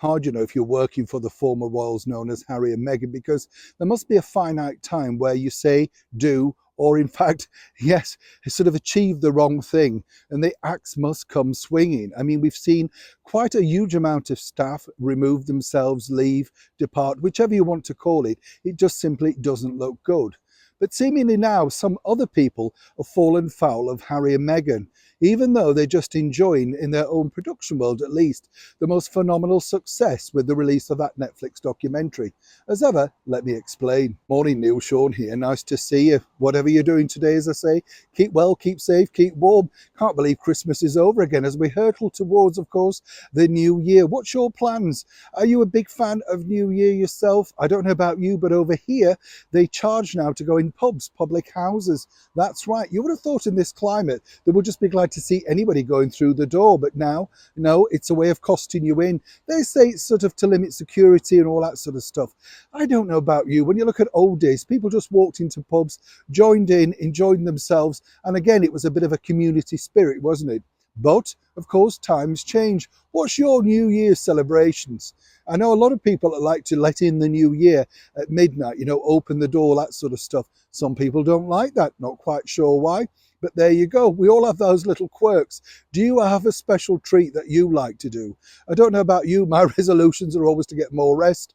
hard, if you're working for the former royals known as Harry and Meghan, because there must be a finite time where you say, do, or in fact, yes, sort of achieve the wrong thing, and the axe must come swinging. I mean, we've seen quite a huge amount of staff remove themselves, leave, depart, whichever you want to call it. It just simply doesn't look good. But seemingly now, some other people have fallen foul of Harry and Meghan, even though they're just enjoying, in their own production world at least, the most phenomenal success with the release of that Netflix documentary. As ever, let me explain. Morning, Neil, Sean here. Nice to see you. Whatever you're doing today, as I say, keep well, keep safe, keep warm. Can't believe Christmas is over again as we hurtle towards, of course, the new year. What's your plans? Are you a big fan of New Year yourself? I don't know about you, but over here, they charge now to go in pubs, public houses. That's right. You would have thought in this climate they would just be glad to see anybody going through the door, but now, no, it's a way of costing you in. They say it's sort of to limit security and all that sort of stuff. I don't know about you. When you look at old days, people just walked into pubs, joined in, enjoyed themselves, and again, it was a bit of a community spirit, wasn't it? But, of course, times change. What's your New Year's celebrations? I know a lot of people that like to let in the new year at midnight, open the door, that sort of stuff. Some people don't like that, not quite sure why. But there you go. We all have those little quirks. Do you have a special treat that you like to do? I don't know about you. My resolutions are always to get more rest.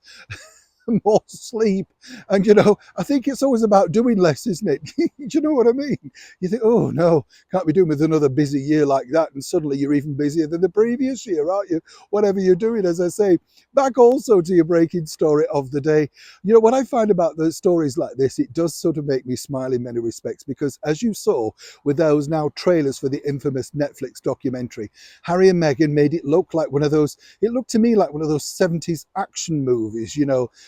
More sleep, and I think it's always about doing less, isn't it? Do you know what I mean? You think, oh no, can't be doing with another busy year like that, and suddenly you're even busier than the previous year, aren't you? Whatever you're doing. As I say, back also to your breaking story of the day. What I find about those stories like this, it does sort of make me smile in many respects, because as you saw with those now trailers for the infamous Netflix documentary, Harry and Meghan made it look like it looked to me like one of those 70s action movies,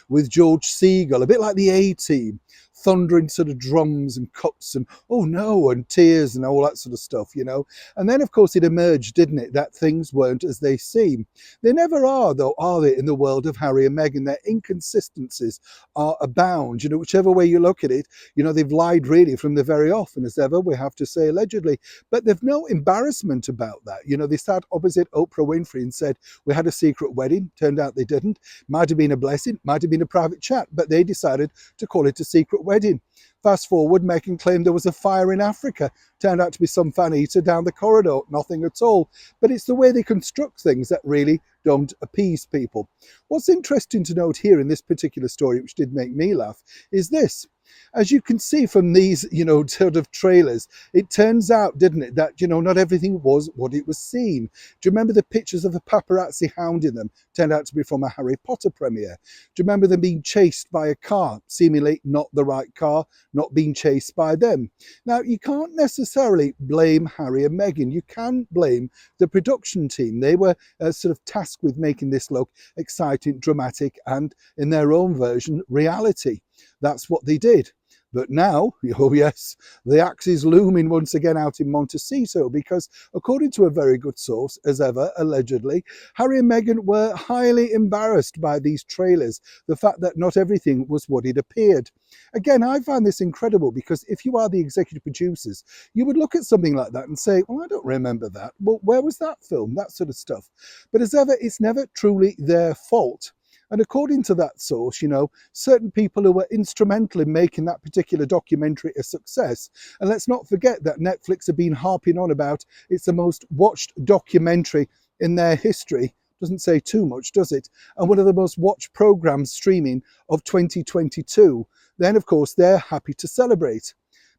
with George Segal, a bit like the A-Team, thundering sort of drums and cups and oh no, and tears and all that sort of stuff, And then, of course, it emerged, didn't it, that things weren't as they seem. They never are, though, are they, in the world of Harry and Meghan? Their inconsistencies are abound, whichever way you look at it. They've lied really from the very off, and as ever, we have to say allegedly. But they've no embarrassment about that. They sat opposite Oprah Winfrey and said, we had a secret wedding. Turned out they didn't. Might have been a blessing, might have been a private chat, but they decided to call it a secret wedding. Fast forward, Meghan claimed there was a fire in Africa. Turned out to be some fan eater down the corridor. Nothing at all. But it's the way they construct things that really don't appease people. What's interesting to note here in this particular story, which did make me laugh, is this. As you can see from these, sort of trailers, it turns out, didn't it, that, not everything was what it was seen. Do you remember the pictures of the paparazzi hounding them? Turned out to be from a Harry Potter premiere. Do you remember them being chased by a car? Seemingly not the right car, not being chased by them. Now, you can't necessarily blame Harry and Meghan. You can blame the production team. They were sort of tasked with making this look exciting, dramatic, and in their own version, reality. That's what they did. But now, oh yes, the axe is looming once again out in Montecito, because according to a very good source, as ever, allegedly, Harry and Meghan were highly embarrassed by these trailers, the fact that not everything was what it appeared. Again, I find this incredible, because if you are the executive producers, you would look at something like that and say, well, I don't remember that. Well, where was that film? That sort of stuff. But as ever, it's never truly their fault. And according to that source, certain people who were instrumental in making that particular documentary a success. And let's not forget that Netflix have been harping on about it's the most watched documentary in their history. Doesn't say too much, does it? And one of the most watched programs streaming of 2022. Then, of course, they're happy to celebrate.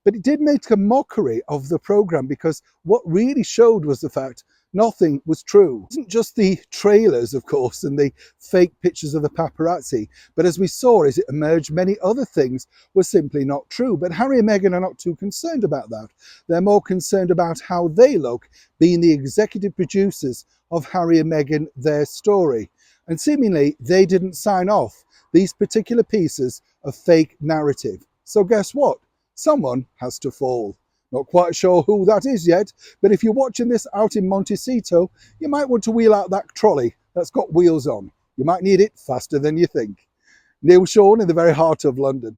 But it did make a mockery of the program, because what really showed was the fact nothing was true. It wasn't just the trailers, of course, and the fake pictures of the paparazzi, but as we saw as it emerged, many other things were simply not true. But Harry and Meghan are not too concerned about that. They're more concerned about how they look, being the executive producers of Harry and Meghan, their story. And seemingly, they didn't sign off these particular pieces of fake narrative. So guess what? Someone has to fall. Not quite sure who that is yet, but if you're watching this out in Montecito, you might want to wheel out that trolley that's got wheels on. You might need it faster than you think. Neil Sean in the very heart of London.